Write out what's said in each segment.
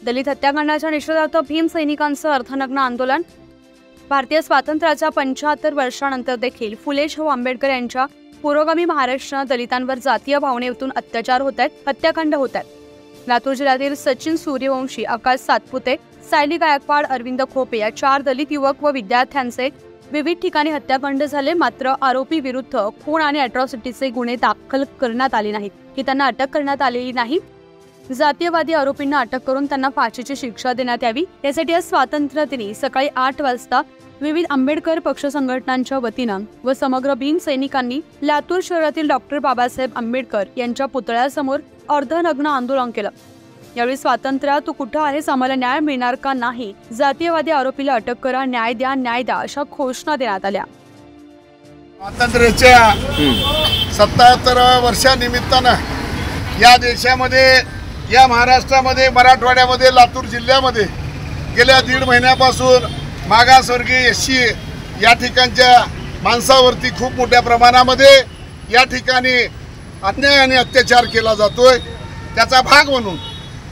दलित हत्याकांडाच्या निषेधार्थ भीम सैनिकांचं अर्धनग्न आंदोलन। भारतीय स्वातंत्र्याच्या 75 वर्षांनंतर देखील फुले शाहू आंबेडकर यांच्या पुरोगामी महाराष्ट्रात दलितांवर जातीय भावनेतून अत्याचार होत आहेत, हत्याकांड होत आहेत। लातूर जिल्ह्यातील सचिन सूर्यवंशी, आकाश सातपुते, सायली गायकवाड, अरविंद खोपे या 4 दलित युवक व विद्यार्थ्यांचे विविध ठिकाणी हत्याकांड झाले। मात्र आरोपी विरुद्ध खून आणि अॅट्रॉसिटीचे गुन्हे दाखल करण्यात आले नाहीत, की त्यांना अटक करण्यात आलेली नाही। जातीयवादी आरोपींना अटक करून त्यांना फाशीची शिक्षा देण्यात यावी, यासाठी आज स्वातंत्र्य दिनी सकाळी 8 वाजता विविध आंबेडकर पक्ष संघटनांच्या वतीनं व समग्र भीम सैनिकांनी लातूर शहरातील डॉक्टर बाबासाहेब आंबेडकर यांच्या पुतळ्यासमोर अर्धनग्न आंदोलन केलं। यावेळी स्वातंत्र्य तू कुठं आहेस, आम्हाला न्याय मिळणार का नाही, जातीयवादी आरोपीला अटक करा, न्याय द्या, न्याय द्या अशा घोषणा देण्यात आल्या। स्वातंत्र्याच्या 77व्या वर्षानिमित्तानं या देशामध्ये, या महाराष्ट्रामध्ये, मराठवाड्यामध्ये, लातूर जिल्ह्यामध्ये गेल्या 1.5 महिन्यापासून मागासवर्गीय एससी या ठिकाणच्या माणसावरती खूप मोठ्या प्रमाणामध्ये या ठिकाणी अन्याय आणि अत्याचार केला जातोय। त्याचा भाग म्हणून,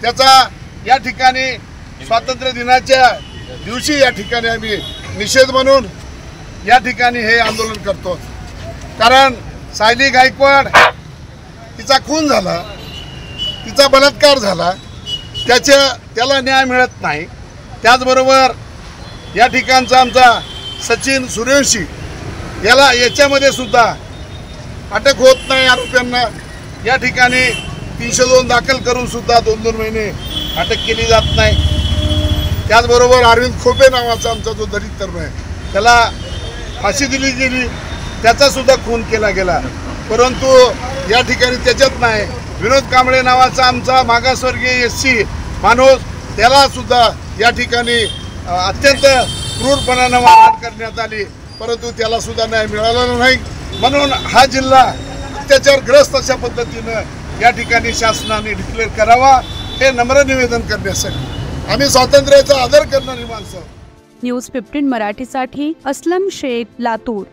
त्याचा या ठिकाणी स्वातंत्र्य दिनाच्या दिवशी या ठिकाणी आम्ही निषेध म्हणून या ठिकाणी हे आंदोलन करतो। कारण सायली गायकवाड तिचा खून झाला, तिचा बलात्कार झाला, त्याला न्याय मिळत नाही। त्याचबरोबर या ठिकाणचा आमचा सचिन सूर्यवंशी याच्यामध्ये सुद्धा अटक होत नाही। आरोपींना या ठिकाणी 302 दाखल करून सुद्धा 2-2 महिने अटक केली जात नाही। त्याचबरोबर अरविंद खोपे नावाचा आमचा जो दलित तरुण आहे त्याला फाशी दिली गेली, त्याचा सुद्धा खून केला गेला। परंतु या ठिकाणी त्याच्यात नाही, विनोद कांबळे नावाचा आमचा मागासवर्गीय एससी माणूस, त्याला सुद्धा या ठिकाणी अत्यंत क्रूरपणाने मारहाण करण्यात आली, परंतु त्याला सुद्धा न्याय मिळाला नाही। म्हणून हा जिल्हा अत्याचारग्रस्त अशा पद्धतीनं या ठिकाणी शासनाने डिक्लेअर करावा, हे नम्र निवेदन करण्यासाठी आम्ही स्वातंत्र्याचा आदर करणारी माणसं। न्यूज 15 मराठीसाठी असलम शेख, लातूर।